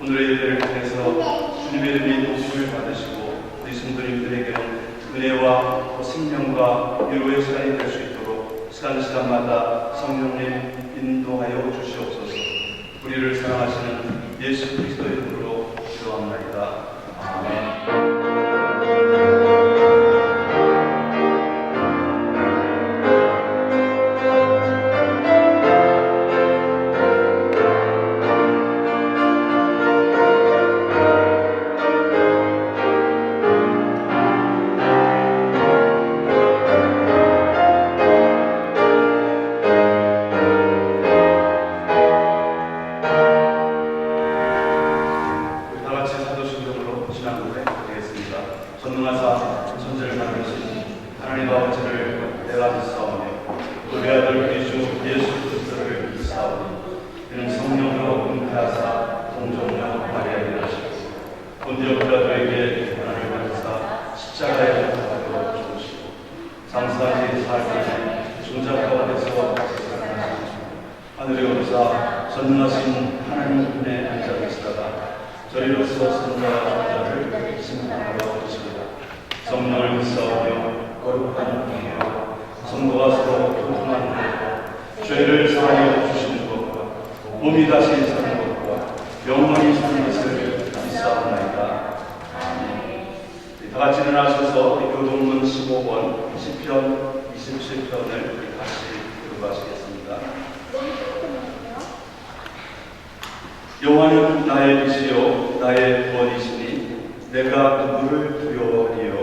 오늘의 예배를 통해서 주님의 이름이 높임을 받으시고 우리 성도님들에게는 은혜와 생명과 위로의 시간이 될 수 있도록 시간마다 성령님 인도하여 주시옵소서. 우리를 사랑하시는 예수 그리스도의 이름으로 기도합나이다. 아멘. 전능하사 천지를 만드신 하나님 아버지를 내가 믿사오며 또 내 아들 우리 주 예수 그리스도를 믿사오니 이는 성령으로 잉태하사 동정녀 마리아에게 하시고 본디오 빌라도에게 고난을 받으사 십자가에 못 박혀 죽으시고 장사지 살까지 중자 가운데서 재판하시고 하늘에 오르사 전능하신 하나님 분에 앉아 계시다가 저리로서 선자와 저자를 심판하러 오시리라. 성령을 믿사오며 거룩한 공예와 성도가 서로 통통한 것과 죄를 사하여 주시는 것과 몸이 다시 사는 것과 영원히 사는 것을 믿사옵나이다. 아멘. 다 같이 일어나셔서 교동문 15권 시편 27편을 같이 읽어가시겠습니다. 여호와는 나의 빛이요 나의 구원이시니 내가 누구를 두려워하리요.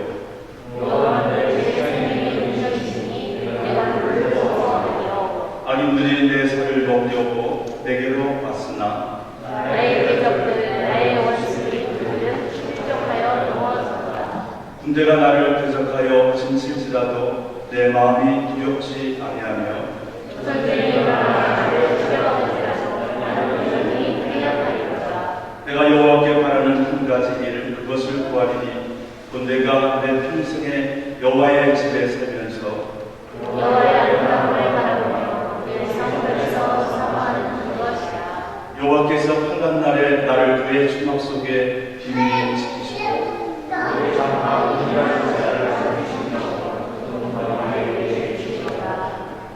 여호와는 내 생명의 근원이시니 내가 누구를 두려워하리요. 악인들이 내 살을 먹려고 내게로 왔으나 나의 대적들 나의 원수들이 그들을 축적하여 넘어졌다. 군대가 나를 대적하여 진칠지라도 내 마음이 두렵지 아니하며 적들이 나를 두려워하리라도 나는 여전히 회개하리로다. 내가 여호와께 바라는 한 가지 일 그것을 구하리니 곧 내가 내 평생에 여호와의 집에 살면서 여호와의 아름다움을 바라보며 내 성전에서 사모하는 그것이라. 여호와께서 환난 날에 나를 그의 주막 속에 비밀히 지키시고 나를 정하고 이런 자를 살리시며 나에게 주시리라.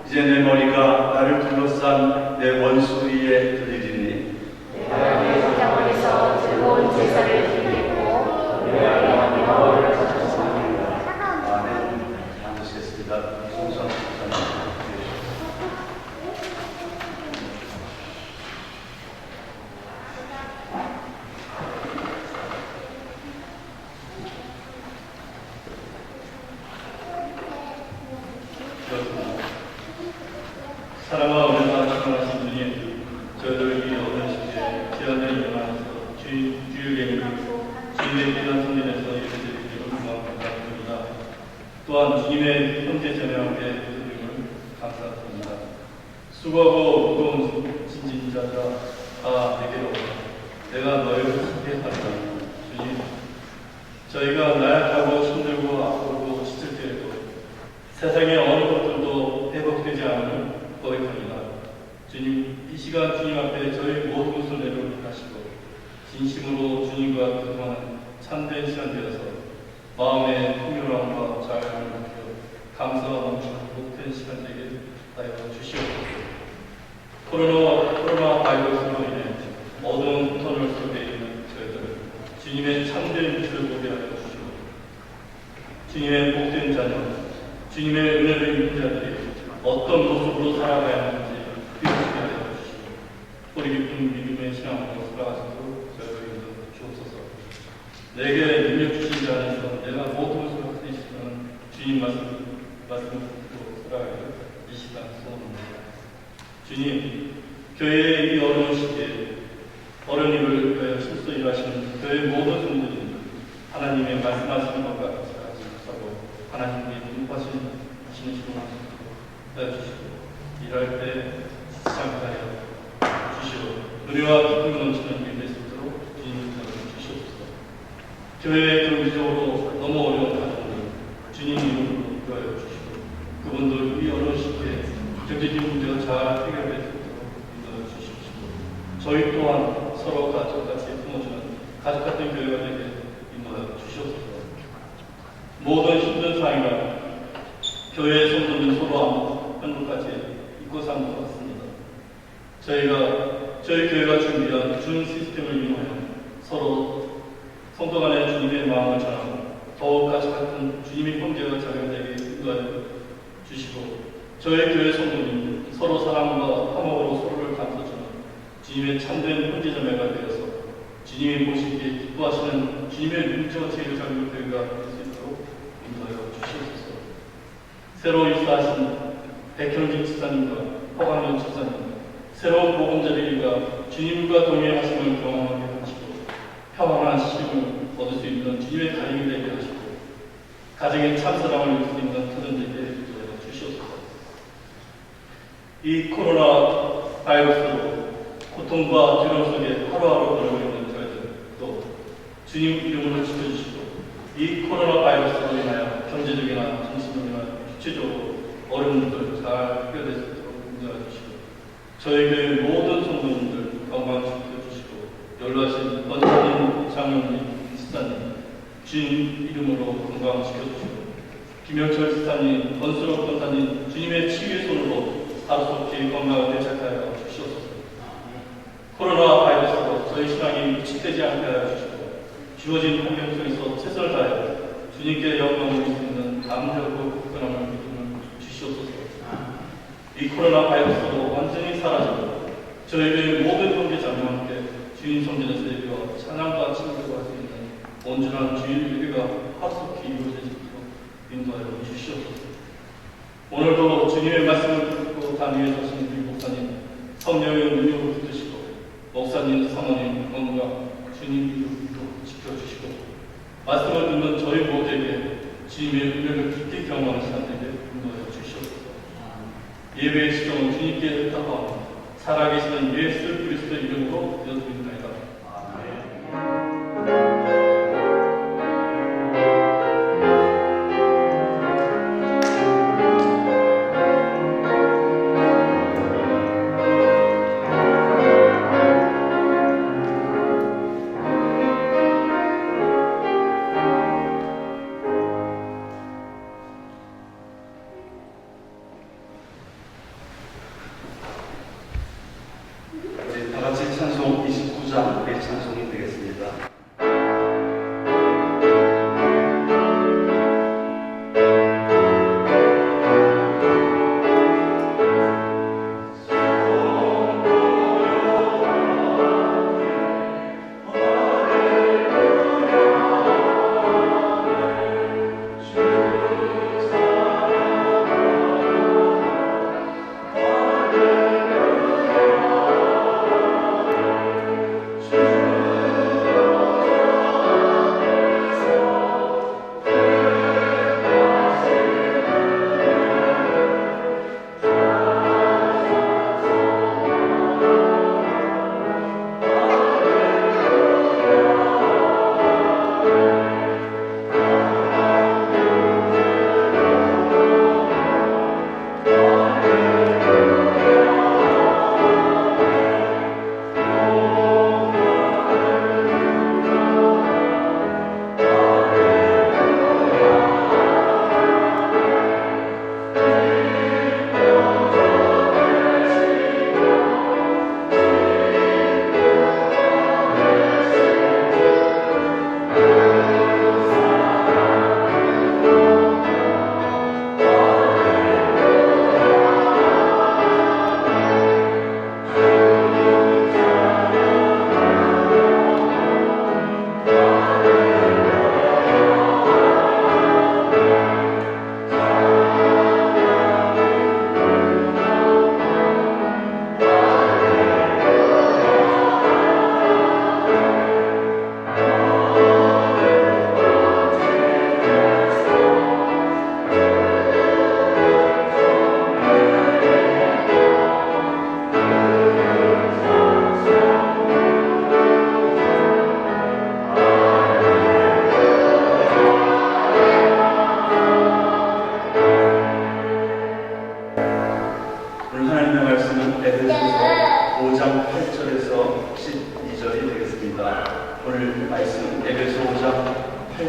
이제 내 머리가 나를 둘러싼 내 원수 위에 들리리니 내가 내 장머리에서 즐거운 제사를 드리겠고 내가 영원히 거룩하리라. 아멘. 앉으시겠습니다. 송선 사랑과 은혜가 충만하신 주님, 저희들 이 어떤 시대에 제한을 일어나서 주일 예배, 주님의 귀한 손님에서 예배드리기로 감사합니다. 또한 주님의 형제 자매함께 드림을 감사드립니다. 수고하고 무거운 진진자가 다 내게로 오라. 내가 너희를 함께 하리라. 주님, 저희가 나약하고 힘들고 아프고 지칠 때에도 세상의 어느 것들도 회복되지 않으면 고백합니다. 주님, 이 시간 주님 앞에 저희 모든 것을 내려놓게 하시고 진심으로 주님과 그동안 참된 시간 되어서 마음의 풍요함과 자유를 느끼어 감사와 넘치는 복된 시간 되게 하여 주시옵소서. 코로나 바이러스로 인해 어두운 터널 속에 있는 저희들을 주님의 참된 빛을 보게 하여 주시고 주님의 복된 자녀, 주님의 은혜를 입은 자들이 어떤 모습으로 살아가야 하는지 비춰지게 하여 주시고 뿌리 깊은 믿음의 신앙으로 살아가시도록 저희를 주옵소서. 내게 능력 주신 자 안에서 내가 모든 것을 할 수 있으면 주님 말씀 듣고 살아가기를 이 시간 소원합니다. 주님, 교회의 이 어려운 시기에 어른이를 위하여 실수 일하시는 교회의 모든 분들이 하나님의 말씀하시는 것과 같이 하고 하나님의 눈파신 신으시고 해주시고 일할 때 시작하여 주시고 은혜와 기쁨이 넘치는 일이 될 수 있도록 주님 주시옵소서. 교회의 경제적으로 너무 어려운 가정들 주님 이름으로 구하여 주시고 그분들 이 어려운 시기에 경제적 문제가 잘 해결될 수 있도록 인도해 주십시오. 저희 또한 서로 가족같이 품어주는 가족 같은 교회가 되게 인도하여 주시옵소서. 모든 힘든 상황이라 교회의 성도는 서로 행복까지 잊고 사는 것 같습니다. 저희 교회가 준비한 준 시스템을 이용하여 서로 성도 간의 주님의 마음을 전하고 더욱 가족 같은 주님의 형제가 자녀되게 인도하여 주시고 저희 교회 성도님 서로 사랑과 화목으로 서로를 감싸주는 주님의 참된 형제자매가 되어서 주님이 보시기에 기뻐하시는 주님의 능력과 제일 장로 교회가 될 수 있도록 인도하여 주시옵소서. 새로 입사하신 백현진 집사님과 허광현 집사님, 새로운 복음자리가 주님과 동행하심을 경험하게 하시고 평안한 쉼을 얻을 수 있는 주님의 다림이 되게 하시고 가정의 참사랑을 이룰 수 있는 터전되게 인도하여 주시옵소서. 이 코로나 바이러스로 고통과 두려움 속에 하루하루 걸어오고 있는 저희들도 주님 이름으로 지켜주시고 이 코로나 바이러스로 인하여 경제적이나 정신적이나 육체적으로 어려움들 잘 해결될 수 있도록 인도하여 주시고 저희 교회 모든 성도님들 건강 지켜주시고 연로하신 원장님, 장로님, 집사님 주님 이름으로 건강 지켜주시고 김영철 집사님, 권수록 권사님 주님의 치유의 손으로 하루속히 건강을 되찾하여 주시옵소서. 코로나 바이러스로 저희 신앙이 위축되지 않게 하여 주시고 주어진 환경 속에서 최선을 다해 주님께 영광을 올릴 수 있는 감사하고 굳건함을 믿음을 주시옵소서. 이 코로나 바이러스로 완전히 사라지고 저희의 모든 형제 자매와 함께 주님 성전에서 예배와 찬양과 친구가 할 수 있는 온전한 주일 예배가 하루속히 이루어지도록 인도하여 주시옵소서. 오늘도 주님의 말씀을 듣고 담위에 서신 우리 목사님 성령의 능력을 붙드시고 목사님, 사모님 건강 주님 이름으로 지켜주시고 말씀을 듣는 저희 모두에게 주님의 은혜를 깊이 경험하는 시간 되게 인도하여 주시옵소서. 예배의 시정은 주님께 의탁하오며 살아계시는 예수 그리스도의 이름으로 기도드립니다. 다 같이 찬송 29장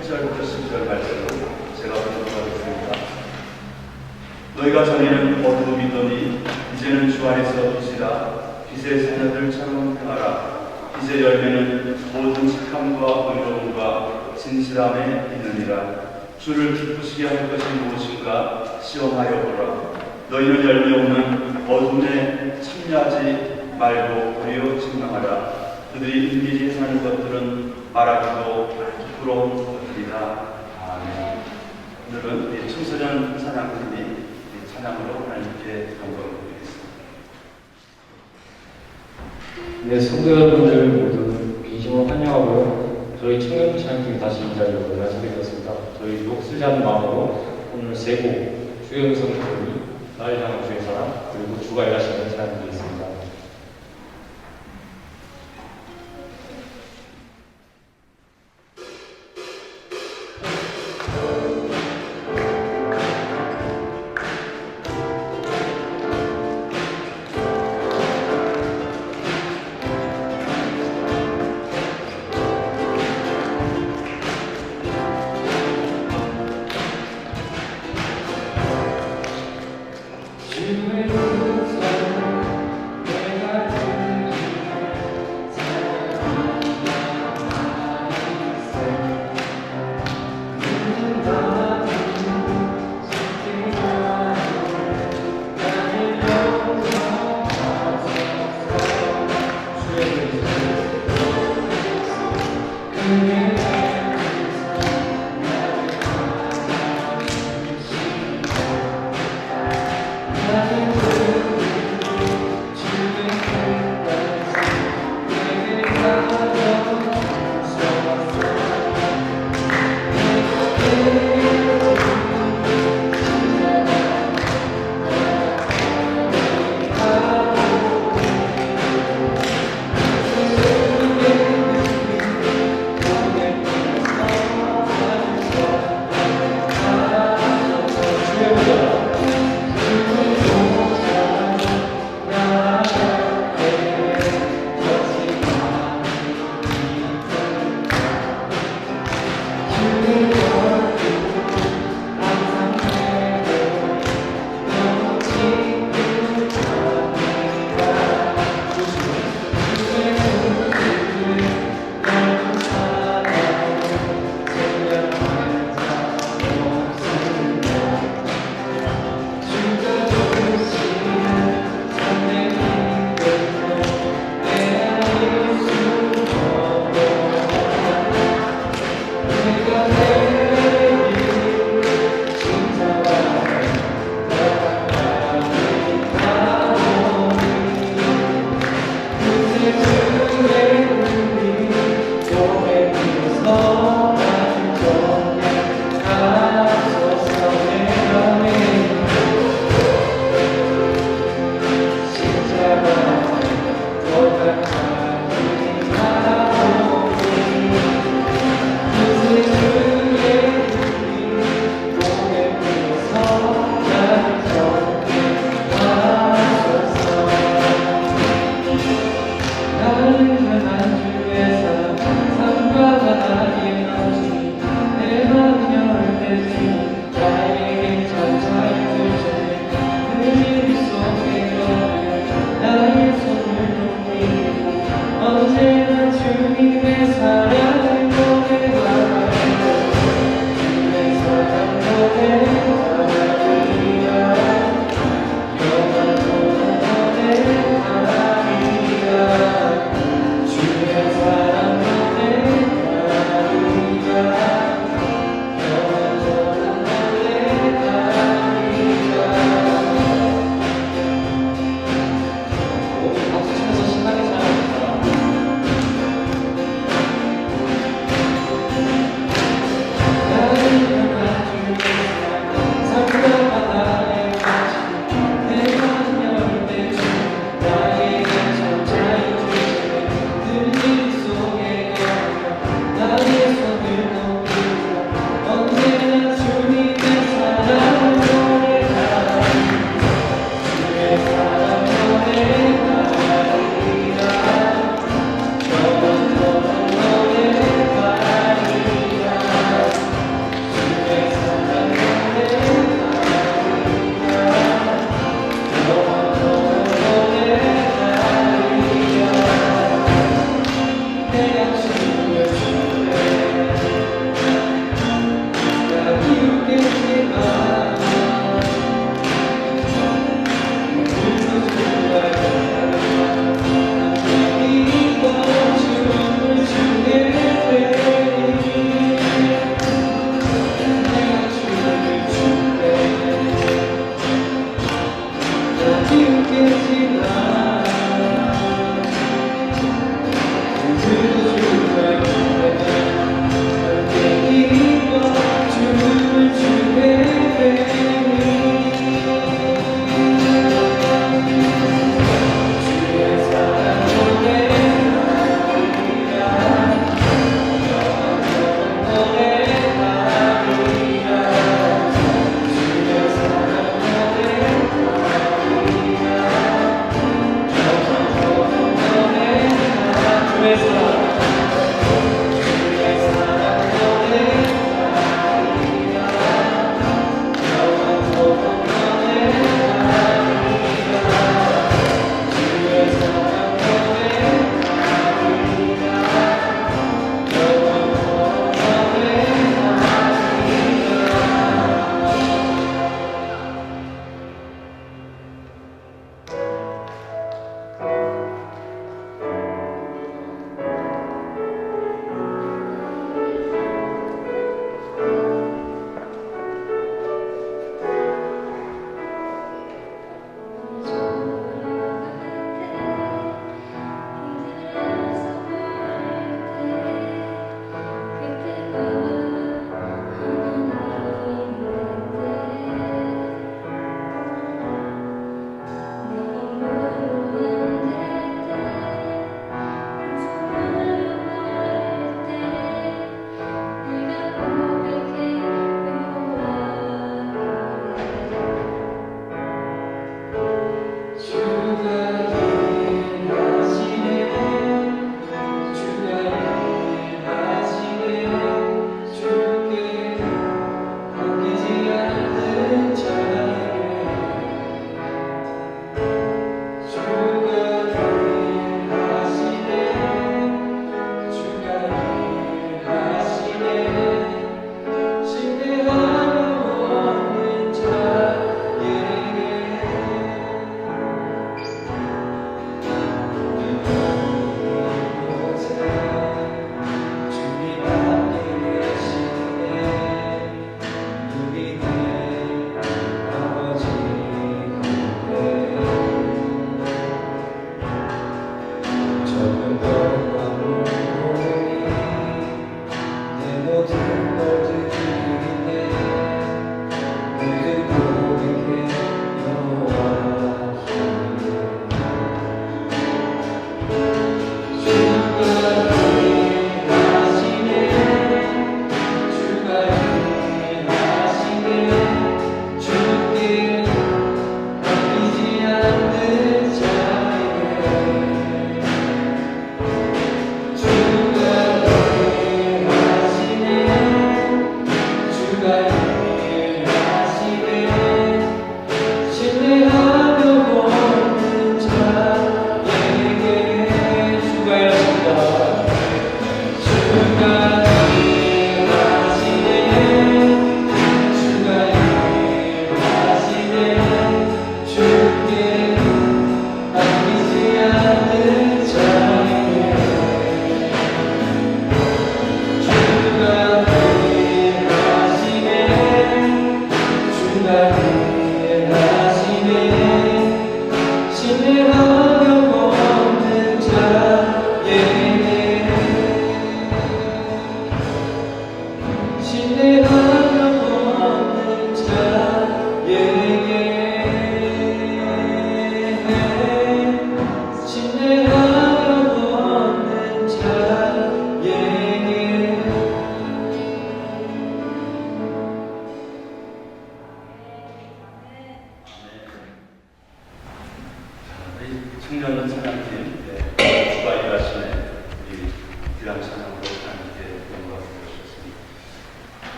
8절부터 10절 말씀을 제가 보도록 하겠습니다. 너희가 전에는 어두움이더니 이제는 주 안에서 빛이라. 빛의 자녀들처럼 행하라. 빛의 열매는 모든 착함과 의로움과 진실함에 있느니라. 주를 기쁘시게 할 것이 무엇인가 시험하여 보라. 너희는 열매 없는 어둠에 참여하지 말고 도리어 증명하라. 그들이 은밀히 사는 것들은 말하기도 부끄러운 것들이다. 아멘. 오늘은 청소년 찬양팀이 찬양으로 하나님께 감동을 드리겠습니다. 네, 성도 여러분들 모두 진심으로 환영하고요. 저희 청년 찬양팀이 다시 이 자리에 올라서게 되었습니다. 저희 녹슬지 않은 마음으로 오늘 세 곡 주영성 부르니 나를 향한 주의 사랑 그리고 주가 일하시는 찬양 드리겠습니다.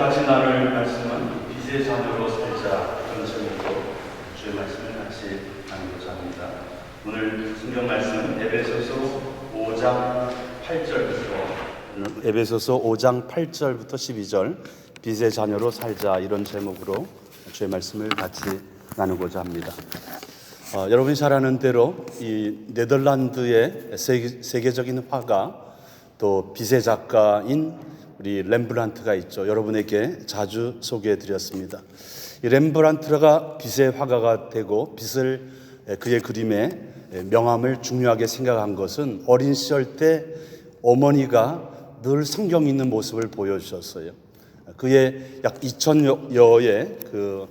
같이 나눌 말씀은 빛의 자녀로 살자 그런 제목으로 주의 말씀을 같이 나누고자 합니다. 오늘 성경 말씀은 에베소서 5장 8절부터 12절 빛의 자녀로 살자 이런 제목으로 주의 말씀을 같이 나누고자 합니다. 여러분이 잘 아는 대로 이 네덜란드의 세계적인 화가 또 빛의 작가인 우리 렘브란트가 있죠. 여러분에게 자주 소개해 드렸습니다. 이 렘브란트가 빛의 화가가 되고 빛을 그의 그림에 명암을 중요하게 생각한 것은 어린 시절 때 어머니가 늘 성경 읽는 모습을 보여주셨어요. 그의 약 2000여의 그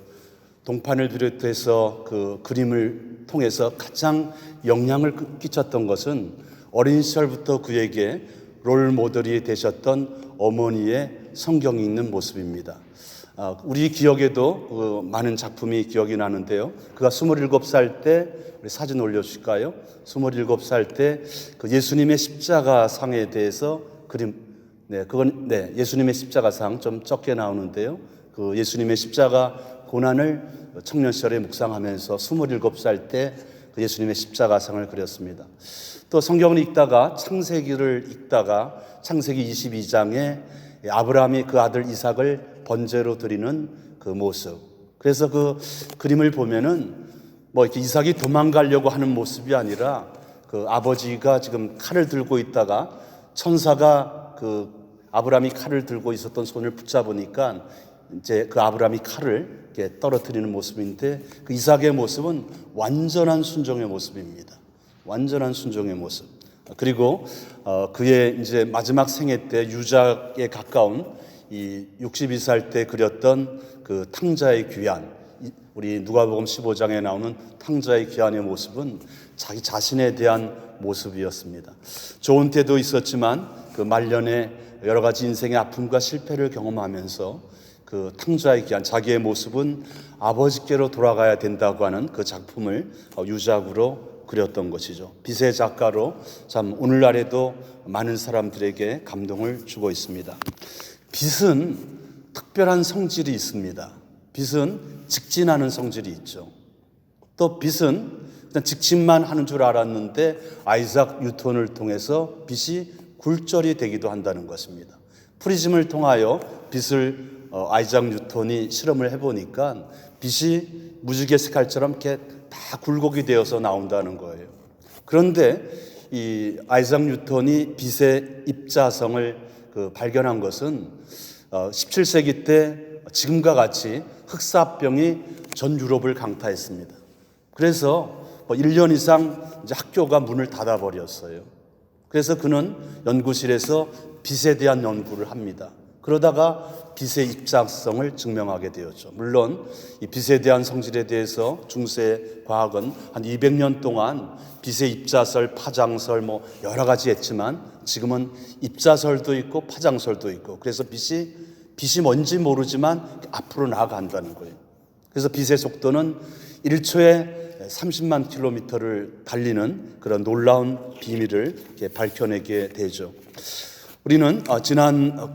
동판을 비롯해서 그 그림을 통해서 가장 영향을 끼쳤던 것은 어린 시절부터 그에게 롤 모델이 되셨던 어머니의 성경 읽는 모습입니다. 우리 기억에도 많은 작품이 기억이 나는데요. 그가 27살 때, 우리 사진 올려주실까요? 27살 때 그 예수님의 십자가상에 대해서 예수님의 십자가상 좀 적게 나오는데요. 그 예수님의 십자가 고난을 청년 시절에 묵상하면서 27살 때 그 예수님의 십자가상을 그렸습니다. 또 성경을 읽다가 창세기를 읽다가 창세기 22장에 아브라함이 그 아들 이삭을 번제로 드리는 그 모습. 그래서 그 그림을 보면은 이렇게 이삭이 도망가려고 하는 모습이 아니라 그 아버지가 지금 칼을 들고 있다가 천사가 그 아브라함이 칼을 들고 있었던 손을 붙잡으니까 이제 그 아브라함이 칼을 이렇게 떨어뜨리는 모습인데 그 이삭의 모습은 완전한 순종의 모습입니다. 완전한 순종의 모습. 그리고 그의 이제 마지막 생애 때 유작에 가까운 이 62살 때 그렸던 그 탕자의 귀환, 우리 누가복음 15장에 나오는 탕자의 귀환의 모습은 자기 자신에 대한 모습이었습니다. 좋은 때도 있었지만 그 말년에 여러 가지 인생의 아픔과 실패를 경험하면서 그 탕자의 귀환, 자기의 모습은 아버지께로 돌아가야 된다고 하는 그 작품을 유작으로 그렸던 것이죠. 빛의 작가로 참 오늘날에도 많은 사람들에게 감동을 주고 있습니다. 빛은 특별한 성질이 있습니다. 빛은 직진하는 성질이 있죠. 또 빛은 그냥 직진만 하는 줄 알았는데 아이작 뉴턴을 통해서 빛이 굴절이 되기도 한다는 것입니다. 프리즘을 통하여 빛을 아이작 뉴턴이 실험을 해보니까 빛이 무지개 색깔처럼 이렇게 다 굴곡이 되어서 나온다는 거예요. 그런데 이 아이작 뉴턴이 빛의 입자성을 발견한 것은 17세기 때 지금과 같이 흑사병이 전 유럽을 강타했습니다. 그래서 1년 이상 이제 학교가 문을 닫아버렸어요. 그래서 그는 연구실에서 빛에 대한 연구를 합니다. 그러다가 빛의 입자성을 증명하게 되었죠. 물론 이 빛에 대한 성질에 대해서 중세 과학은 한 200년 동안 빛의 입자설, 파장설 여러 가지 했지만 지금은 입자설도 있고 파장설도 있고 그래서 빛이 뭔지 모르지만 앞으로 나아간다는 거예요. 그래서 빛의 속도는 1초에 30만 킬로미터를 달리는 그런 놀라운 비밀을 밝혀내게 되죠. 우리는 지난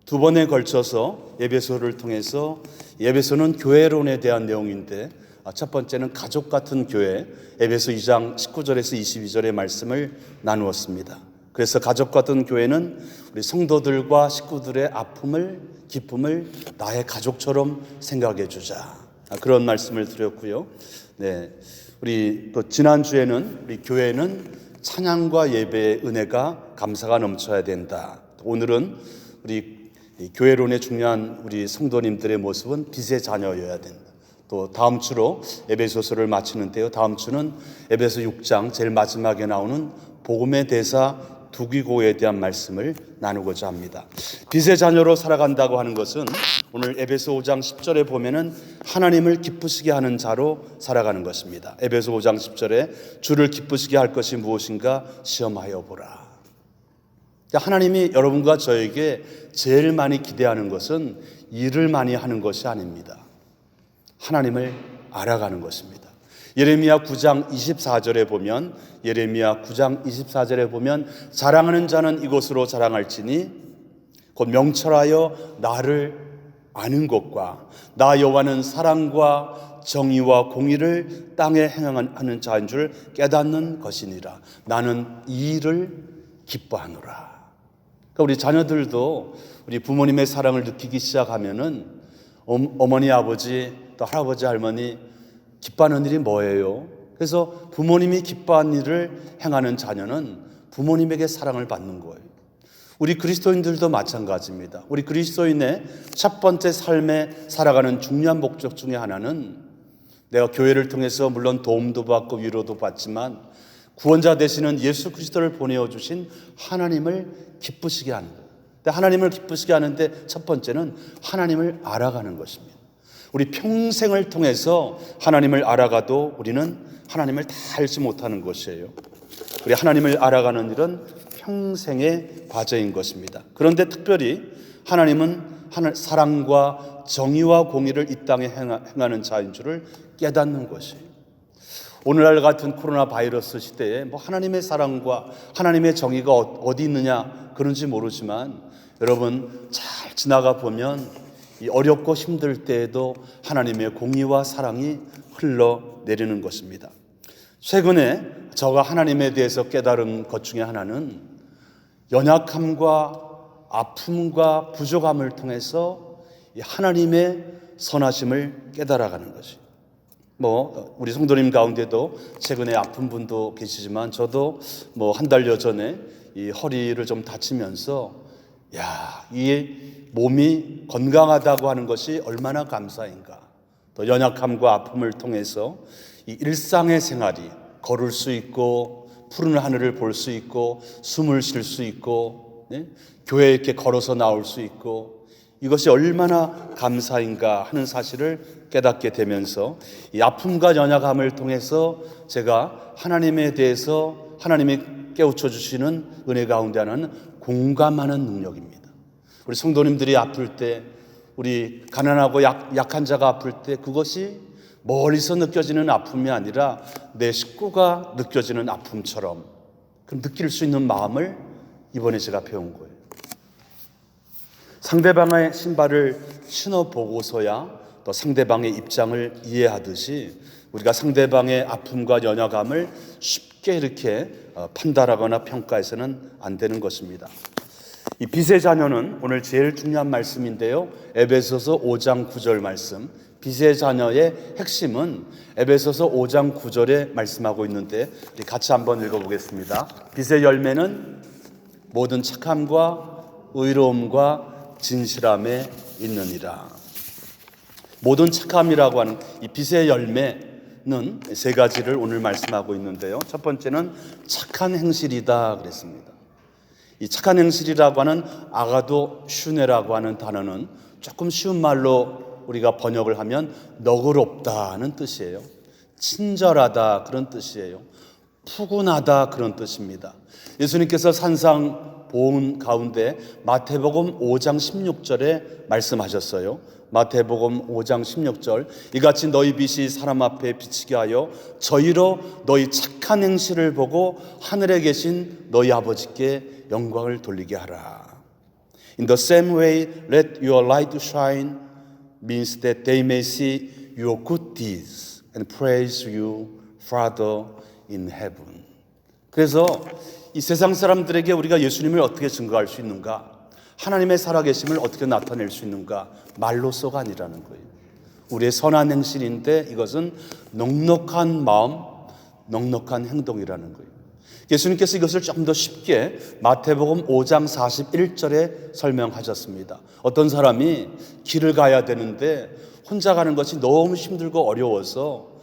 두 번에 걸쳐서 에베소를 통해서 에베소는 교회론에 대한 내용인데 첫 번째는 가족 같은 교회 에베소 2장 19절에서 22절의 말씀을 나누었습니다. 그래서 가족 같은 교회는 우리 성도들과 식구들의 아픔을 기쁨을 나의 가족처럼 생각해 주자 그런 말씀을 드렸고요. 우리 또 지난주에는 우리 교회는 찬양과 예배의 은혜가 감사가 넘쳐야 된다. 오늘은 우리 교회론의 중요한 우리 성도님들의 모습은 빛의 자녀여야 된다. 또 다음 주로 에베소서를 마치는데요. 다음 주는 에베소 6장 제일 마지막에 나오는 복음의 대사 두기고에 대한 말씀을 나누고자 합니다. 빛의 자녀로 살아간다고 하는 것은 오늘 에베소 5장 10절에 보면은 하나님을 기쁘시게 하는 자로 살아가는 것입니다. 에베소 5장 10절에 주를 기쁘시게 할 것이 무엇인가 시험하여 보라. 하나님이 여러분과 저에게 제일 많이 기대하는 것은 일을 많이 하는 것이 아닙니다. 하나님을 알아가는 것입니다. 예레미야 9장 24절에 보면 자랑하는 자는 이곳으로 자랑할지니 곧 명철하여 나를 아는 것과 나 여호와는 사랑과 정의와 공의를 땅에 행하는 자인 줄 깨닫는 것이니라. 나는 이 일을 기뻐하노라. 그러니까 우리 자녀들도 우리 부모님의 사랑을 느끼기 시작하면은 어머니, 아버지, 또 할아버지, 할머니 기뻐하는 일이 뭐예요? 그래서 부모님이 기뻐하는 일을 행하는 자녀는 부모님에게 사랑을 받는 거예요. 우리 그리스도인들도 마찬가지입니다. 우리 그리스도인의 첫 번째 삶에 살아가는 중요한 목적 중에 하나는 내가 교회를 통해서 물론 도움도 받고 위로도 받지만 구원자 되시는 예수 그리스도를 보내어 주신 하나님을 기쁘시게 하는 거예요. 하나님을 기쁘시게 하는데 첫 번째는 하나님을 알아가는 것입니다. 우리 평생을 통해서 하나님을 알아가도 우리는 하나님을 다 알지 못하는 것이에요. 우리 하나님을 알아가는 일은 평생의 과제인 것입니다. 그런데 특별히 하나님은 사랑과 정의와 공의를 이 땅에 행하는 자인 줄을 깨닫는 것이에요. 오늘날 같은 코로나 바이러스 시대에 하나님의 사랑과 하나님의 정의가 어디 있느냐 그런지 모르지만 여러분 잘 지나가 보면 이 어렵고 힘들 때에도 하나님의 공의와 사랑이 흘러내리는 것입니다. 최근에 저가 하나님에 대해서 깨달은 것 중에 하나는 연약함과 아픔과 부족함을 통해서 하나님의 선하심을 깨달아가는 것이. 우리 성도님 가운데도 최근에 아픈 분도 계시지만 저도 한 달여 전에 이 허리를 좀 다치면서 이 몸이 건강하다고 하는 것이 얼마나 감사인가. 또 연약함과 아픔을 통해서 이 일상의 생활이 걸을 수 있고 푸른 하늘을 볼 수 있고 숨을 쉴 수 있고 교회에 이렇게 걸어서 나올 수 있고 이것이 얼마나 감사인가 하는 사실을 깨닫게 되면서 이 아픔과 연약함을 통해서 제가 하나님에 대해서 하나님이 깨우쳐 주시는 은혜 가운데 하나는 공감하는 능력입니다. 우리 성도님들이 아플 때, 우리 가난하고 약한 자가 아플 때 그것이 멀리서 느껴지는 아픔이 아니라 내 식구가 느껴지는 아픔처럼 느낄 수 있는 마음을 이번에 제가 배운 거예요. 상대방의 신발을 신어보고서야 또 상대방의 입장을 이해하듯이 우리가 상대방의 아픔과 연약함을 쉽게 이렇게 판단하거나 평가해서는 안 되는 것입니다. 이 빛의 자녀는 오늘 제일 중요한 말씀인데요. 에베소서 5장 9절 말씀. 빛의 자녀의 핵심은 에베소서 5장 9절에 말씀하고 있는데 우리 같이 한번 읽어보겠습니다. 빛의 열매는 모든 착함과 의로움과 진실함에 있느니라. 모든 착함이라고 하는 이 빛의 열매는 세 가지를 오늘 말씀하고 있는데요. 첫 번째는 착한 행실이다 그랬습니다. 이 착한 행실이라고 하는 아가도 슈네라고 하는 단어는 조금 쉬운 말로 우리가 번역을 하면 너그럽다는 뜻이에요. 친절하다 그런 뜻이에요. 푸근하다 그런 뜻입니다. 예수님께서 산상보훈 가운데 마태복음 5장 16절에 말씀하셨어요. 마태복음 5장 16절 이같이 너희 빛이 사람 앞에 비치게 하여 저희로 너희 착한 행실을 보고 하늘에 계신 너희 아버지께 영광을 돌리게 하라. In the same way let your light shine means that they may see your good deeds and praise you Father in heaven. 그래서 이 세상 사람들에게 우리가 예수님을 어떻게 증거할 수 있는가? 하나님의 살아계심을 어떻게 나타낼 수 있는가? 말로서가 아니라는 거예요. 우리의 선한 행실인데 이것은 넉넉한 마음, 넉넉한 행동이라는 거예요. 예수님께서 이것을 좀 더 쉽게 마태복음 5장 41절에 설명하셨습니다. 어떤 사람이 길을 가야 되는데 혼자 가는 것이 너무 힘들고 어려워서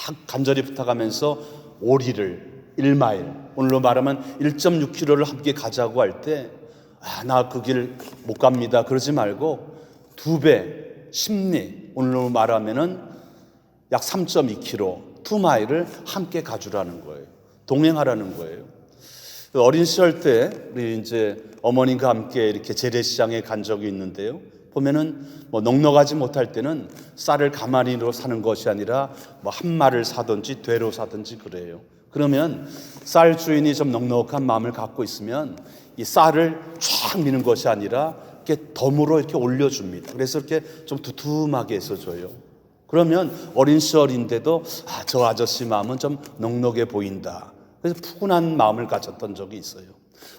막 간절히 부탁하면서 오리를 1마일, 오늘로 말하면 1.6km를 함께 가자고 할 때 나 그 길 못 갑니다. 그러지 말고 2배, 10리, 오늘로 말하면은 약 3.2km, 2마일을 함께 가주라는 거예요. 동행하라는 거예요. 어린 시절 때 우리 이제 어머님과 함께 이렇게 재래시장에 간 적이 있는데요. 보면은 넉넉하지 못할 때는 쌀을 가마니로 사는 것이 아니라 한 마리를 사든지 되로 사든지 그래요. 그러면 쌀 주인이 좀 넉넉한 마음을 갖고 있으면 이 쌀을 쫙 미는 것이 아니라 이렇게 덤으로 이렇게 올려줍니다. 그래서 이렇게 좀 두툼하게 해서 줘요. 그러면 어린 시절인데도 저 아저씨 마음은 좀 넉넉해 보인다. 그래서 푸근한 마음을 가졌던 적이 있어요.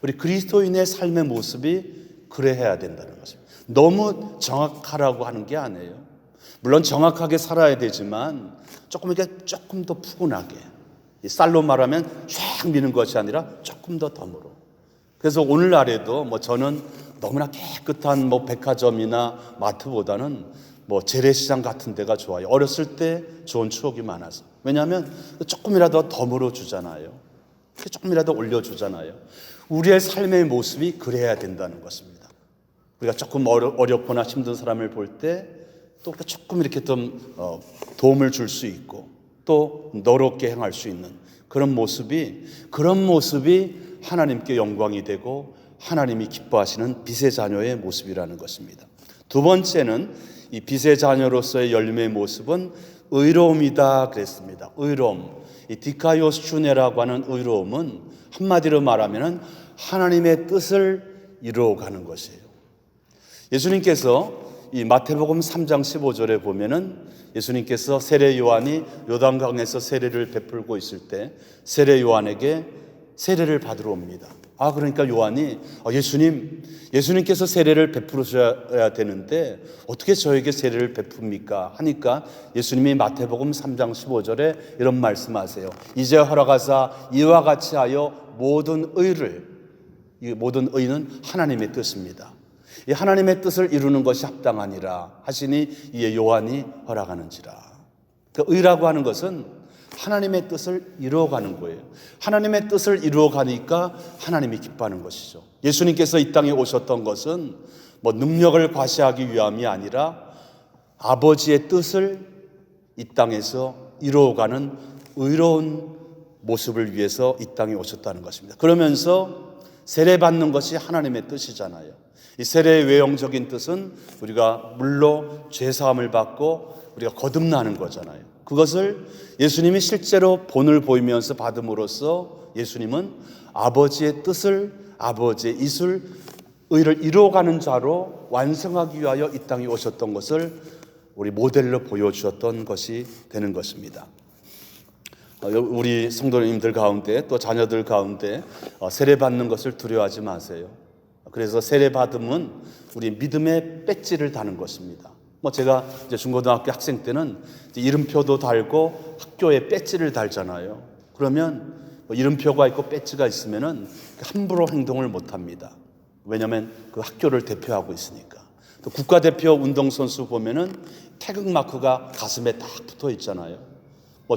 우리 그리스도인의 삶의 모습이 그래야 된다는 것입니다. 너무 정확하라고 하는 게 아니에요. 물론 정확하게 살아야 되지만 조금 더 푸근하게, 쌀로 말하면 쫙 미는 것이 아니라 조금 더 덤으로. 그래서 오늘날에도 저는 너무나 깨끗한 백화점이나 마트보다는 재래시장 같은 데가 좋아요. 어렸을 때 좋은 추억이 많아서. 왜냐하면 조금이라도 덤으로 주잖아요. 조금이라도 올려주잖아요. 우리의 삶의 모습이 그래야 된다는 것입니다. 우리가 조금 어렵거나 힘든 사람을 볼 때 또 조금 이렇게 좀 도움을 줄 수 있고 또 너롭게 행할 수 있는 그런 모습이 하나님께 영광이 되고 하나님이 기뻐하시는 빛의 자녀의 모습이라는 것입니다. 두 번째는 이 빛의 자녀로서의 열매의 모습은 의로움이다 그랬습니다. 의로움. 이 디카이오스추네라고 하는 의로움은 한마디로 말하면 하나님의 뜻을 이루어가는 것이에요. 예수님께서 이 마태복음 3장 15절에 보면은 예수님께서 세례 요한이 요단강에서 세례를 베풀고 있을 때 세례 요한에게 세례를 받으러 옵니다. 그러니까 요한이 예수님께서 세례를 베푸셔야 되는데 어떻게 저에게 세례를 베풉니까? 하니까 예수님이 마태복음 3장 15절에 이런 말씀하세요. 이제 허락하사 이와 같이 하여 모든 의는 하나님의 뜻입니다. 이 하나님의 뜻을 이루는 것이 합당하니라 하시니 이에 요한이 허락하는지라. 그 의라고 하는 것은 하나님의 뜻을 이루어가는 거예요. 하나님의 뜻을 이루어가니까 하나님이 기뻐하는 것이죠. 예수님께서 이 땅에 오셨던 것은 능력을 과시하기 위함이 아니라 아버지의 뜻을 이 땅에서 이루어가는 의로운 모습을 위해서 이 땅에 오셨다는 것입니다. 그러면서 세례받는 것이 하나님의 뜻이잖아요. 이 세례의 외형적인 뜻은 우리가 물로 죄사함을 받고 우리가 거듭나는 거잖아요. 그것을 예수님이 실제로 본을 보이면서 받음으로써 예수님은 아버지의 뜻을, 아버지의 의를 이루어가는 자로 완성하기 위하여 이 땅에 오셨던 것을 우리 모델로 보여주었던 것이 되는 것입니다. 우리 성도님들 가운데 또 자녀들 가운데 세례받는 것을 두려워하지 마세요. 그래서 세례받음은 우리 믿음의 배지를 다는 것입니다. 제가 이제 중고등학교 학생 때는 이름표도 달고 학교에 배지를 달잖아요. 그러면 이름표가 있고 배지가 있으면은 함부로 행동을 못 합니다. 왜냐하면 그 학교를 대표하고 있으니까. 또 국가대표 운동선수 보면은 태극 마크가 가슴에 딱 붙어 있잖아요.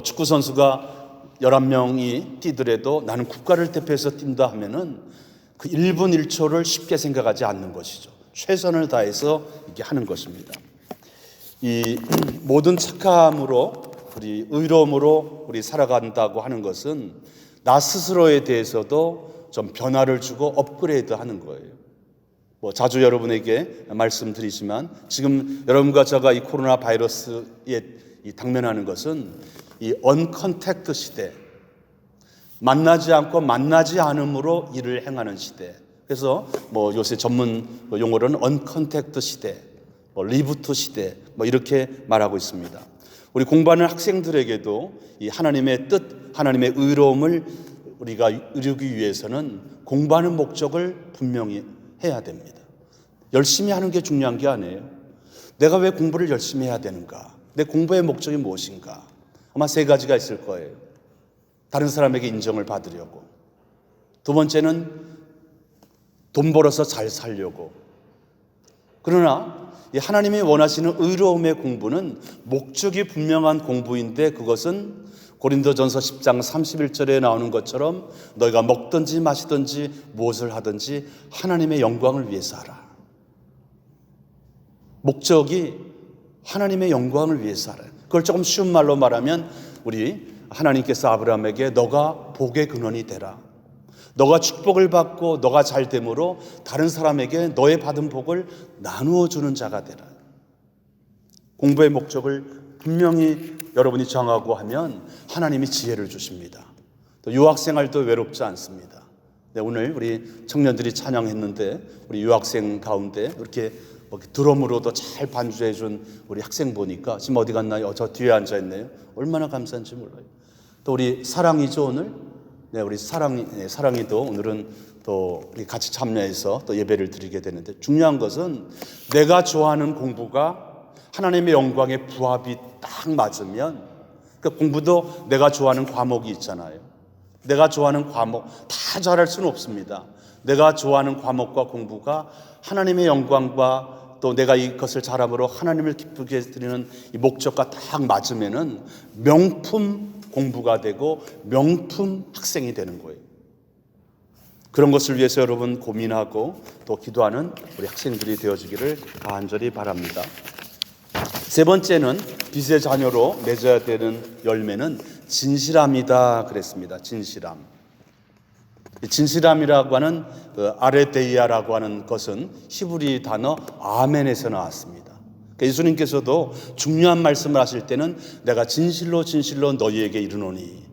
축구선수가 11명이 뛰더라도 나는 국가를 대표해서 뛴다 하면은 그 1분 1초를 쉽게 생각하지 않는 것이죠. 최선을 다해서 이렇게 하는 것입니다. 이 모든 착함으로 우리 의로움으로 우리 살아간다고 하는 것은 나 스스로에 대해서도 좀 변화를 주고 업그레이드 하는 거예요. 자주 여러분에게 말씀드리지만 지금 여러분과 제가 이 코로나 바이러스에 당면하는 것은 이 언컨택트 시대, 만나지 않고 만나지 않음으로 일을 행하는 시대. 그래서 요새 전문 용어로는 언컨택트 시대, 리부트 시대 이렇게 말하고 있습니다. 우리 공부하는 학생들에게도 이 하나님의 뜻, 하나님의 의로움을 우리가 이루기 위해서는 공부하는 목적을 분명히 해야 됩니다. 열심히 하는 게 중요한 게 아니에요. 내가 왜 공부를 열심히 해야 되는가? 내 공부의 목적이 무엇인가? 아마 3가지가 있을 거예요. 다른 사람에게 인정을 받으려고. 두 번째는 돈 벌어서 잘 살려고. 그러나 하나님이 원하시는 의로움의 공부는 목적이 분명한 공부인데 그것은 고린도전서 10장 31절에 나오는 것처럼 너희가 먹든지 마시든지 무엇을 하든지 하나님의 영광을 위해서 하라. 목적이 하나님의 영광을 위해서 하라. 그걸 조금 쉬운 말로 말하면 우리 하나님께서 아브라함에게 너가 복의 근원이 되라. 너가 축복을 받고 너가 잘 됨으로 다른 사람에게 너의 받은 복을 나누어 주는 자가 되라. 공부의 목적을 분명히 여러분이 정하고 하면 하나님이 지혜를 주십니다. 또 유학생활도 외롭지 않습니다. 네, 오늘 우리 청년들이 찬양했는데 우리 유학생 가운데 이렇게 드럼으로도 잘 반주해 준 우리 학생 보니까 지금 어디 갔나요? 저 뒤에 앉아 있네요. 얼마나 감사한지 몰라요. 또 우리 사랑이죠 오늘. 네, 우리 사랑이도 오늘은 또 우리 같이 참여해서 또 예배를 드리게 되는데, 중요한 것은 내가 좋아하는 공부가 하나님의 영광에 부합이 딱 맞으면, 그 공부도 내가 좋아하는 과목이 있잖아요. 내가 좋아하는 과목 다 잘할 수는 없습니다. 내가 좋아하는 과목과 공부가 하나님의 영광과 또 내가 이것을 잘함으로 하나님을 기쁘게 드리는 이 목적과 딱 맞으면은 명품 공부가 되고 명품 학생이 되는 거예요. 그런 것을 위해서 여러분 고민하고 또 기도하는 우리 학생들이 되어주기를 간절히 바랍니다. 세 번째는 빛의 자녀로 맺어야 되는 열매는 진실함이다 그랬습니다. 진실함. 진실함이라고 하는 아레데이아라고 하는 것은 히브리 단어 아멘에서 나왔습니다. 그러니까 예수님께서도 중요한 말씀을 하실 때는 내가 진실로 진실로 너희에게 이르노니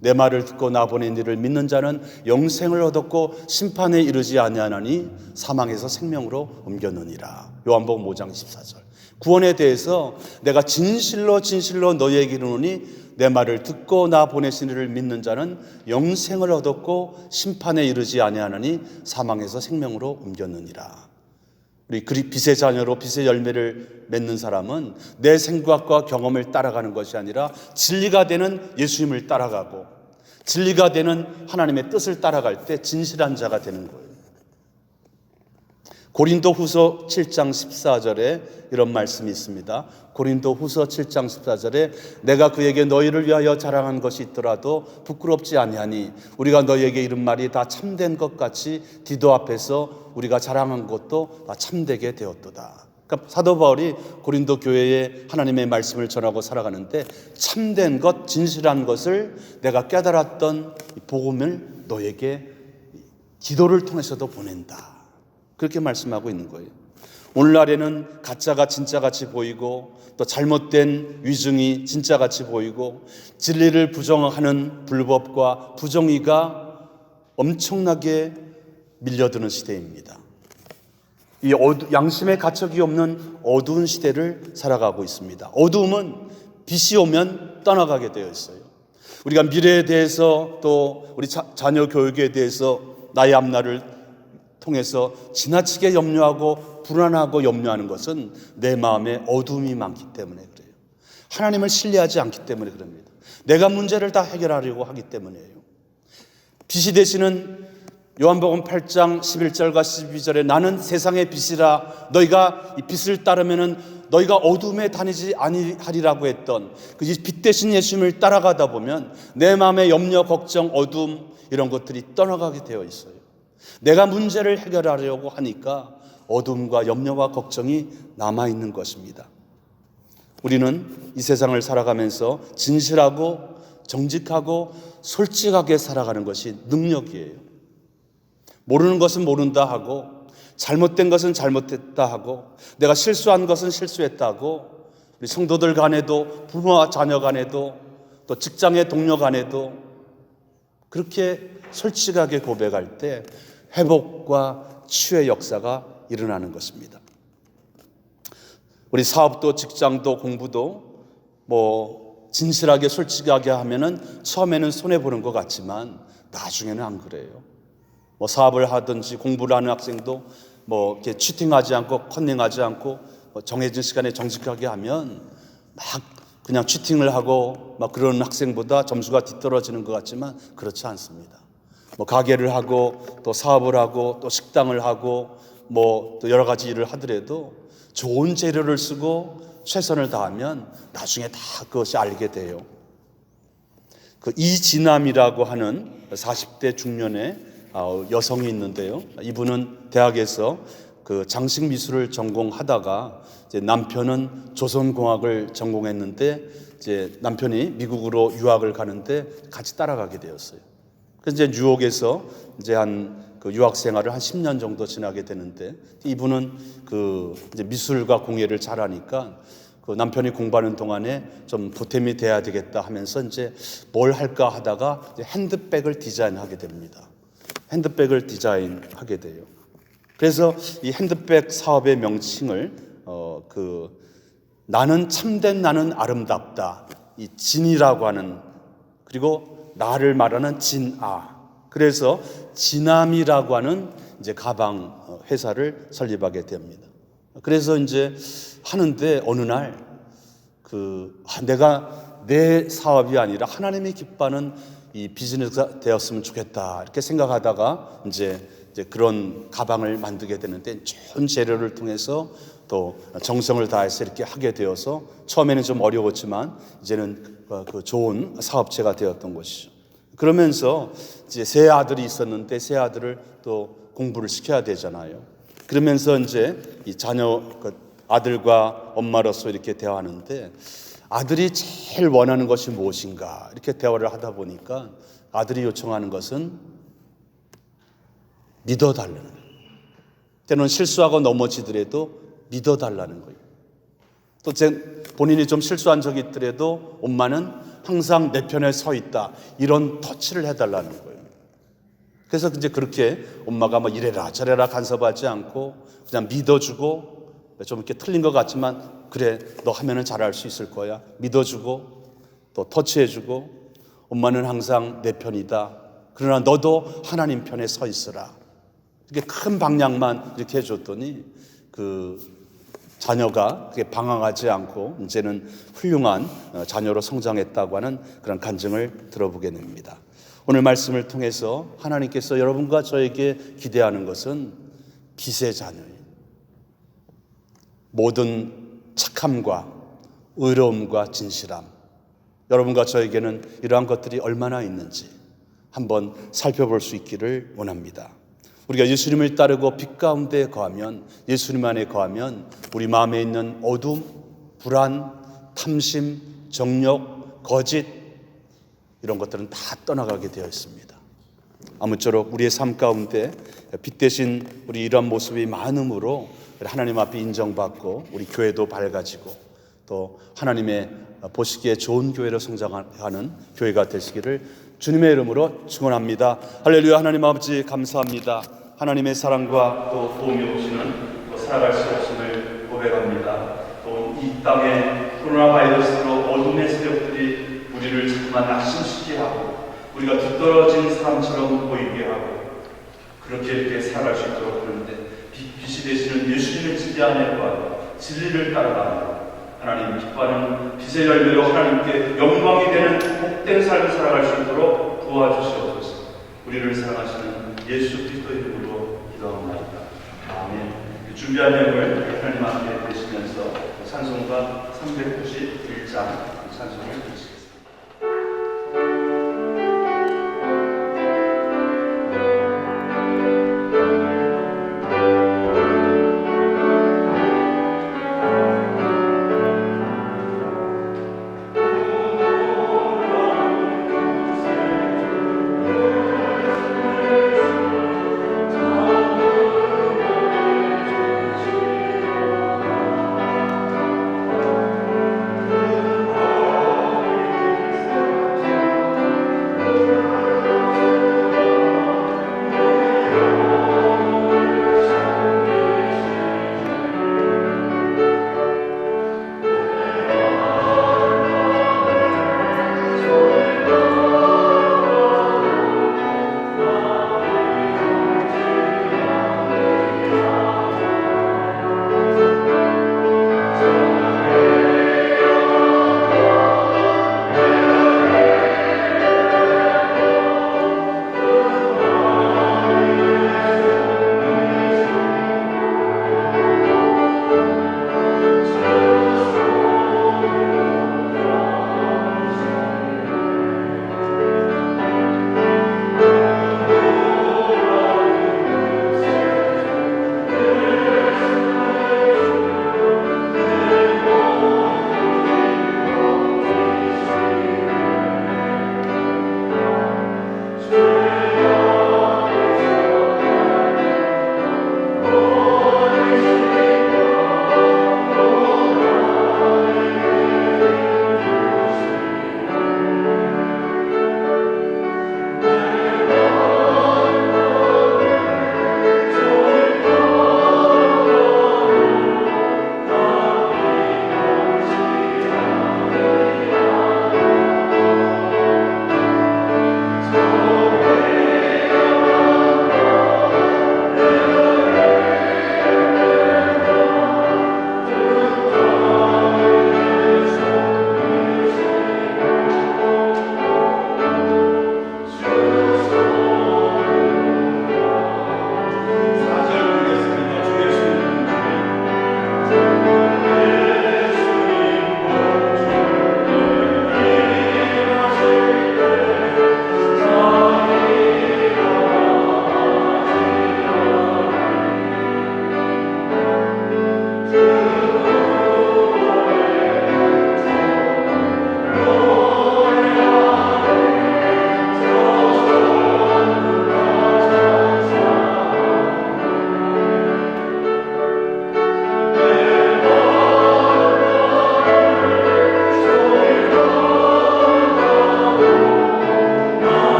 내 말을 듣고 나 보낸 이를 믿는 자는 영생을 얻었고 심판에 이르지 아니하나니 사망에서 생명으로 옮겼느니라. 요한복음 5장 14절. 구원에 대해서 내가 진실로 진실로 너희에게 이르노니 내 말을 듣고 나 보내신 이를 믿는 자는 영생을 얻었고 심판에 이르지 아니하나니 사망에서 생명으로 옮겼느니라. 우리 빛의 자녀로 빛의 열매를 맺는 사람은 내 생각과 경험을 따라가는 것이 아니라 진리가 되는 예수님을 따라가고 진리가 되는 하나님의 뜻을 따라갈 때 진실한 자가 되는 거예요. 고린도후서 7장 14절에 이런 말씀이 있습니다. 고린도후서 7장 14절에 내가 그에게 너희를 위하여 자랑한 것이 있더라도 부끄럽지 아니하니 우리가 너희에게 이른 말이 다 참된 것 같이 디도 앞에서 우리가 자랑한 것도 다 참되게 되었도다. 그러니까 사도 바울이 고린도 교회에 하나님의 말씀을 전하고 살아가는데 참된 것, 진실한 것을 내가 깨달았던 복음을 너에게 기도를 통해서도 보낸다. 그렇게 말씀하고 있는 거예요. 오늘날에는 가짜가 진짜같이 보이고 또 잘못된 위증이 진짜같이 보이고 진리를 부정하는 불법과 부정의가 엄청나게 밀려드는 시대입니다. 이 양심의 가책이 없는 어두운 시대를 살아가고 있습니다. 어두움은 빛이 오면 떠나가게 되어 있어요. 우리가 미래에 대해서 또 우리 자녀 교육에 대해서 나의 앞날을 통해서 지나치게 염려하고 불안하고 염려하는 것은 내 마음에 어두움이 많기 때문에 그래요. 하나님을 신뢰하지 않기 때문에 그럽니다. 내가 문제를 다 해결하려고 하기 때문이에요. 빛이 되시는 요한복음 8장 11절과 12절에 나는 세상의 빛이라 너희가 이 빛을 따르면은 너희가 어둠에 다니지 아니하리라고 했던 그 빛 대신 예수님을 따라가다 보면 내 마음의 염려, 걱정, 어둠 이런 것들이 떠나가게 되어 있어요. 내가 문제를 해결하려고 하니까 어둠과 염려와 걱정이 남아있는 것입니다. 우리는 이 세상을 살아가면서 진실하고 정직하고 솔직하게 살아가는 것이 능력이에요. 모르는 것은 모른다 하고 잘못된 것은 잘못됐다 하고 내가 실수한 것은 실수했다 하고 우리 성도들 간에도 부모와 자녀 간에도 또 직장의 동료 간에도 그렇게 솔직하게 고백할 때 회복과 치유의 역사가 일어나는 것입니다. 우리 사업도 직장도 공부도 진실하게 솔직하게 하면은 처음에는 손해보는 것 같지만 나중에는 안 그래요. 사업을 하든지 공부를 하는 학생도 이렇게 치팅하지 않고 컨닝하지 않고 정해진 시간에 정직하게 하면 막 그냥 치팅을 하고 막 그런 학생보다 점수가 뒤떨어지는 것 같지만 그렇지 않습니다. 가게를 하고 또 사업을 하고 또 식당을 하고 또 여러 가지 일을 하더라도 좋은 재료를 쓰고 최선을 다하면 나중에 다 그것이 알게 돼요. 그 이진남이라고 하는 40대 중년의 여성이 있는데요. 이분은 대학에서 그 장식 미술을 전공하다가 이제 남편은 조선공학을 전공했는데 이제 남편이 미국으로 유학을 가는데 같이 따라가게 되었어요. 그래서 이제 뉴욕에서 이제 그 유학 생활을 한 10년 정도 지나게 되는데 이분은 그 이제 미술과 공예를 잘하니까 그 남편이 공부하는 동안에 좀 보탬이 돼야 되겠다 하면서 이제 뭘 할까 하다가 이제 핸드백을 디자인하게 됩니다. 핸드백을 디자인하게 돼요. 그래서 이 핸드백 사업의 명칭을 나는 참된 나는 아름답다, 이 진이라고 하는, 그리고 나를 말하는 진아, 그래서 진함이라고 하는 이제 가방 회사를 설립하게 됩니다. 그래서 이제 하는데 어느 날 내가 내 사업이 아니라 하나님이 기뻐하는 이 비즈니스가 되었으면 좋겠다 이렇게 생각하다가 이제 그런 가방을 만들게 되는데, 좋은 재료를 통해서 또 정성을 다해서 이렇게 하게 되어서 처음에는 좀 어려웠지만 이제는 그 좋은 사업체가 되었던 것이죠. 그러면서 이제 세 아들이 있었는데 세 아들을 또 공부를 시켜야 되잖아요. 그러면서 이제 이 자녀 아들과 엄마로서 이렇게 대화하는데, 아들이 제일 원하는 것이 무엇인가 이렇게 대화를 하다 보니까 아들이 요청하는 것은 믿어달라는 거예요. 때로는 실수하고 넘어지더라도 믿어달라는 거예요. 또 본인이 좀 실수한 적이 있더라도 엄마는 항상 내 편에 서 있다, 이런 터치를 해달라는 거예요. 그래서 이제 그렇게 엄마가 뭐 이래라 저래라 간섭하지 않고 그냥 믿어주고, 좀 이렇게 틀린 것 같지만 그래 너 하면은 잘할 수 있을 거야, 믿어주고 또 터치해주고, 엄마는 항상 내 편이다, 그러나 너도 하나님 편에 서 있어라, 이렇게 큰 방향만 이렇게 해줬더니 자녀가 그게 방황하지 않고 이제는 훌륭한 자녀로 성장했다고 하는 그런 간증을 들어보게 됩니다. 오늘 말씀을 통해서 하나님께서 여러분과 저에게 기대하는 것은 빛의 자녀예요. 모든 착함과 의로움과 진실함, 여러분과 저에게는 이러한 것들이 얼마나 있는지 한번 살펴볼 수 있기를 원합니다. 우리가 예수님을 따르고 빛 가운데 거하면, 예수님 안에 거하면 우리 마음에 있는 어둠, 불안, 탐심, 정욕, 거짓, 이런 것들은 다 떠나가게 되어 있습니다. 아무쪼록 우리의 삶 가운데 빛 대신 우리 이러한 모습이 많음으로 하나님 앞에 인정받고 우리 교회도 밝아지고 또 하나님의 보시기에 좋은 교회로 성장하는 교회가 되시기를 주님의 이름으로 축원합니다. 할렐루야. 하나님 아버지 감사합니다. 하나님의 사랑과 또 도움이 없이는 또 살아갈 수 없음을 고백합니다. 또 이 땅에 코로나 바이러스로 어둠의 세력들이 우리를 자꾸만 낙심시키게 하고 우리가 뒤떨어진 사람처럼 보이게 하고 그렇게 이렇게 살아갈 수 있도록 하는데, 빛이 되시는 예수님의 진리 안에 과 진리를 따라가는 하나님 기뻐하는 빛의 열매로 하나님께 영광이 되는 복된 삶을 살아갈 수 있도록 도와주시옵소서. 우리를 사랑하시는 예수 그리스도의 이름으로 기도합니다. 아멘. 준비한 내용을 하나님 앞에 드시면서 찬송가 391장 찬송을 드리겠습니다.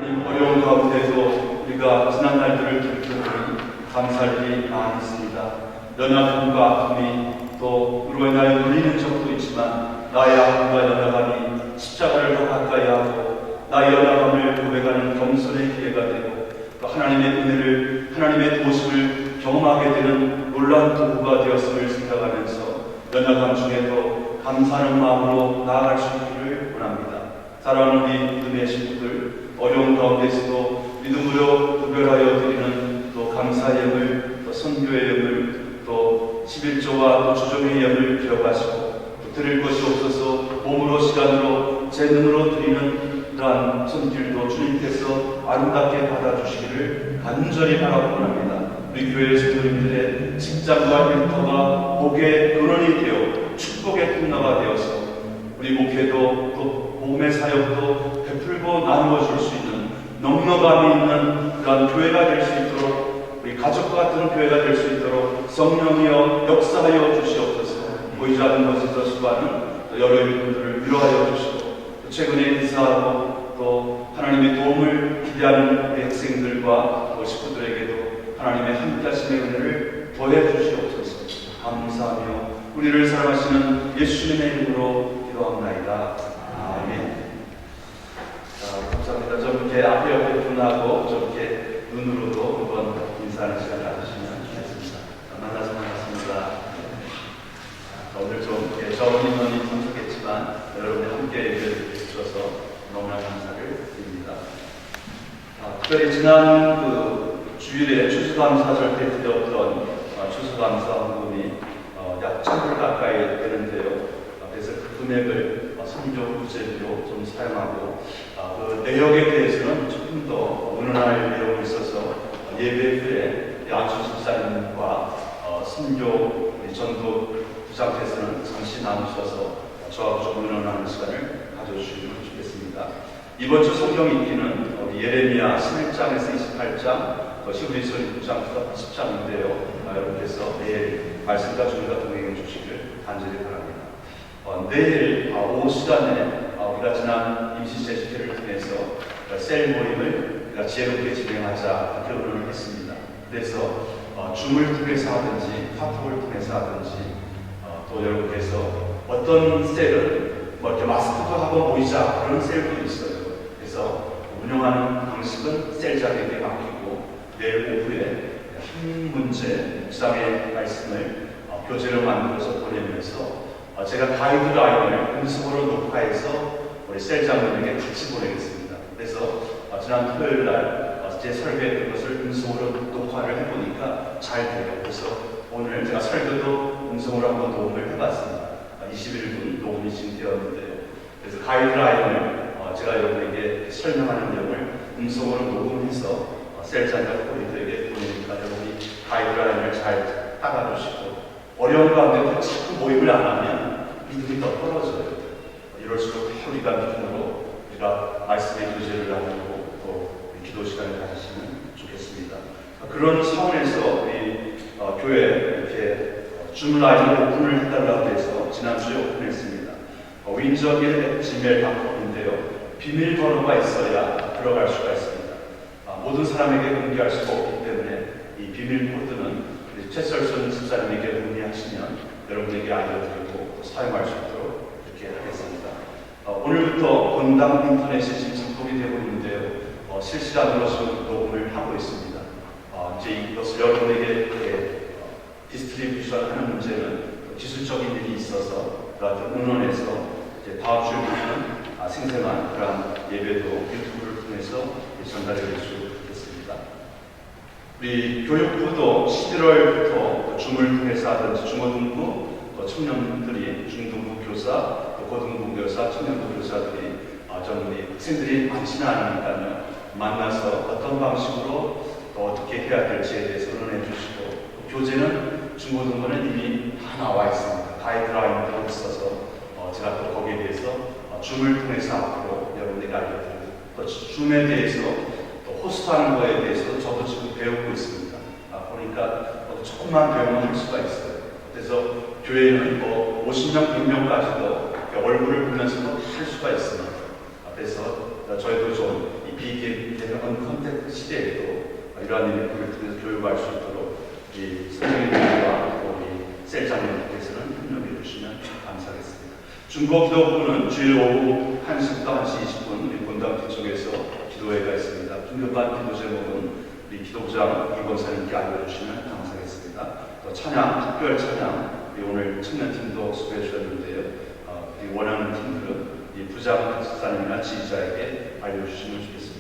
이 어려운 가운데도 우리가 지난 날들을 기억해보니 감사할 일이 많이 있습니다. 연약함과 아픔이 또 우리로 인하여 눌리는 적도 있지만 나의 아픔과 연약함이 십자가를 더 가까이 하고 나의 연약함을 고백하는 겸손의 기회가 되고 또 하나님의 은혜를 하나님의 도심을 경험하게 되는 놀라운 도구가 되었음을 생각하면서 연약함 중에도 감사하는 마음으로 나아갈 수 있기를 원합니다. 사랑하는 우리 믿음의 식구들, 어려운 가운데서도 믿음으로 구별하여 드리는 또 감사의 예물, 또 선교의 예물, 또 11조와 또 주종의 예물을 기억하시고 또 드릴 것이 없어서 몸으로 시간으로 제 눈으로 드리는 그러한 손길도 주님께서 아름답게 받아주시기를 간절히 바라고 원합니다. 우리 교회 성도님들의 직장과 일터가 복의 근원이 되어 축복의 통로가 되어서 우리 목회도 또 복음의 사역도 베풀고 나누어 줄 수 있는 넉넉함이 있는 그런 교회가 될 수 있도록 우리 가족과 같은 교회가 될 수 있도록 성령이여 역사하여 주시옵소서. 보이지 않는 것에서 수고하는 여러 분들을 위로하여 주시고 또 최근에 이사하고 또 하나님의 도움을 기대하는 우리 학생들과 또 식구들에게도 하나님의 함께하심의 은혜를 더해 주시옵소서. 감사하며 우리를 사랑하시는 예수님의 이름으로 기도합나이다. 아멘. 자, 감사합니다. 좀 이렇게 앞에 옆에 분하고 좀 이렇게 눈으로도 한번 인사하는 시간 가지시면 좋겠습니다. 만나서 반갑습니다. 오늘 좀 이렇게 적은 인원이 참석했지만 여러분이 함께 예배를 주셔서 너무나 감사를 드립니다. 특별히 지난 주일에 추수감사절 때 드렸던 추수감사 헌금이 약 1,000불 가까이 되는데요. 그래서 그 금액을 선교 부재비로 좀 사용하고 그 내역에 대해서는 조금 더 의논할 내용이 있어서 예배 후에 양수 집사님과 선교 전도 부장께서는 잠시 나누셔서 저하고 좀 의논하는 시간을 가져주시면 좋겠습니다. 이번 주 성경 읽기는 예레미야 11장에서 28장, 히브리서 6장부터 10장인데요. 여러분께서 내일 말씀과 준비가 동행해 주시길 간절히 바랍니다. 내일 오후 시간에 우리가 지난 임시제식회를 통해서 셀 모임을 우리가 지혜롭게 진행하자 이렇게 의논을 했습니다. 그래서 줌을 통해서 하든지 카톡을 통해서 하든지 또 여러분께서 어떤 셀은 이렇게 마스크도 하고 모이자 그런 셀도 있어요. 그래서 운영하는 방식은 셀장에게 맡기고 내일 오후에 한 문제 묵상의 말씀을 교재로 만들어서 보내면서 제가 가이드라인을 음성으로 녹화해서 우리 셀장님에게 같이 보내겠습니다. 그래서 지난 토요일 날 제 설교했던 것을 음성으로 녹화를 해보니까 잘 돼요. 그래서 오늘 제가 설교도 음성으로 한번 녹음을 해봤습니다. 21분 녹음이 지금 되었는데요. 그래서 가이드라인을 제가 여러분에게 설명하는 내용을 음성으로 녹음해서 셀장과 코디들에게 보내니까 여러분이 가이드라인을 잘 따라주시고 어려운 가운데 자꾸 모임을 안 하면 믿음이 더 떨어져요. 이럴수록 우리가 믿음으로 우리가 말씀의 교제를 나누고 또 기도 시간을 가지시면 좋겠습니다. 그런 차원에서 우리 교회 이렇게 줌 라인을 오픈을 해달라고 해서 지난주에 오픈했습니다. 윈저 1 지메일.com인데요. 비밀번호가 있어야 들어갈 수가 있습니다. 모든 사람에게 공개할 수가 없기 때문에 이 비밀 코드는 최설순 집사님에게 문의하시면 여러분에게 알려드리고 사용할 수 있도록 이렇게 하겠습니다. 오늘부터 본당 인터넷이 지금 접속이 되고 있는데요. 실시간으로 지금 녹음을 하고 있습니다. 이제 이것을 여러분에게 디스트리뷰션 하는 문제는 기술적인 일이 있어서 의논해서 이제 다음 주에는 생생한 그런 예배도 유튜브를 통해서 전달해 줄 수 있겠습니다. 우리 교육부도 11월부터 줌을 통해서 하든지 중고등부, 또 청년들이 중등부 교사, 또 고등부 교사, 청년부 교사들이 우리 학생들이 많지는 않으니까요. 만나서 어떤 방식으로 또 어떻게 해야 될지에 대해서 의논해 주시고 교재는 중고등부는 이미 다 나와 있습니다. 가이드라인도 있어서 제가 또 거기에 대해서 줌을 통해서 앞으로 여러분에게 알려드리고 또 줌에 대해서 또 호스트하는 거에 대해서 저도 지금 배우고 있습니다. 보니까 조금만 배우면 할 수가 있어요. 그래서 교회는 50명, 100명까지도 얼굴을 보면서도 할 수가 있습니다. 그래서 저희도 좀 이 비대면 컨택트 시대에도 이러한 일을 통해서 교육할 수 있도록 이 선생님들과 또 우리 셀장님께서는 협력해 주시면 감사하겠습니다. 중고 기도부는 주일 오후 1시부터 1시 20분 우리 본당 뒤쪽에서 기도회가 있습니다. 중급반 기도 제목은 우리 기도부장 이권사님께 알려주시면 감사하겠습니다. 또 찬양, 특별 찬양 우리 오늘 청년팀도 수고해 주셨는데요. 우리 원하는 팀들은 이 부장 목사님이나 지휘자에게 알려주시면 좋겠습니다.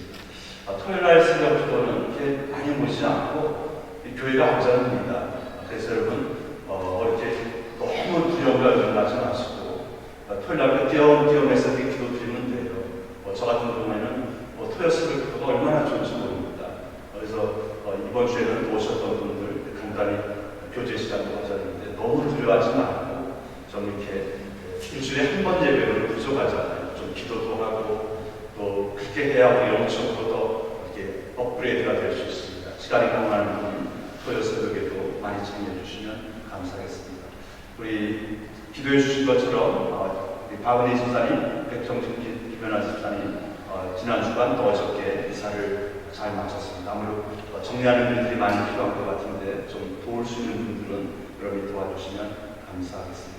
토요일날 새벽 기도는 이렇게 많이 모이지 않고 교회가 안전합니다. 그래서 여러분 이렇게 너무 두려움을 가지 마시고 토요일날 뛰어오면서 기도 드리면 돼요. 저 같은 경우에는 토요일 새벽 기도가 얼마나 좋은지 모릅니다. 그래서 이번 주에는 오셨던 분들 간단히 교제 시간도 가졌는데 너무 두려워하지 말고 좀 이렇게 일주일에 한 번 예배는 부족하잖아요. 좀 기도도 하고 또 그렇게 해야 우리 영적으로 더 이렇게 업그레이드가 될 수 있습니다. 시간이 강한 분 토요일 새벽에도 많이 참여해 주시면 감사하겠습니다. 우리 기도해 주신 것처럼 우리 박은희 집사님, 백정진 김연아 집사님 지난 주간 또 어저께 이사를 잘 마쳤습니다. 아무래도 정리하는 분들이 많이 필요한 것 같은데 좀 도울 수 있는 분들은 여러분이 도와주시면 감사하겠습니다.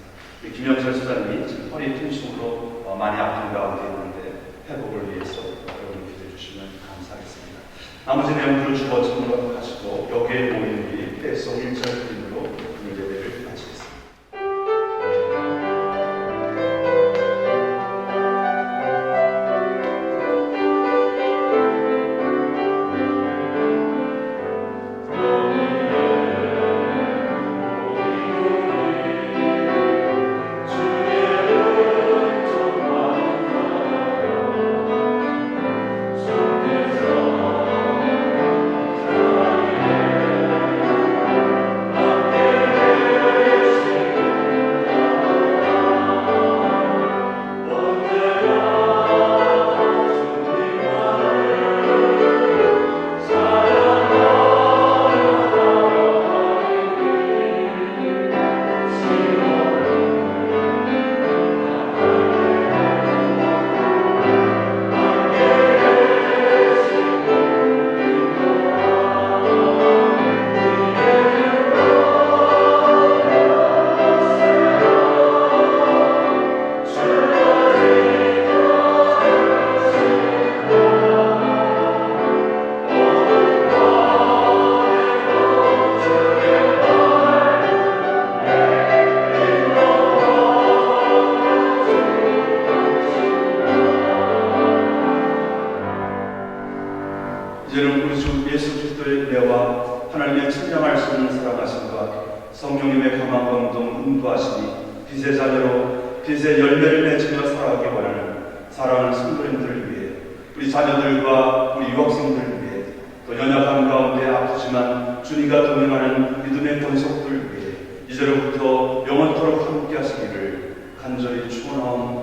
김영철 집사님이 지금 허리 통증으로 많이 아픈 가운데 있는데 회복을 위해서 여러분이 기도해 주시면 감사하겠습니다. 나머지 내용들을 주어지는 하시고 여기에 모인 우리 떼송 1절 그림으로 오늘 예배를 마치겠습니다. 이제는 우리 주 예수 그리스도의 은혜와 하나님의 천명할 수 없는 사랑하심과 성령님의 강한 감동 인도하심이 빛의 자녀로 빛의 열매를 맺으며 살아가기 원하는 사랑하는 성도님들을 위해 우리 자녀들과 우리 유학생들을 위해 또 연약한 가운데 아프지만 주님과 동행하는 믿음의 권속들을 위해 이제로부터 영원토록 함께 하시기를 간절히 축원하옵나이다.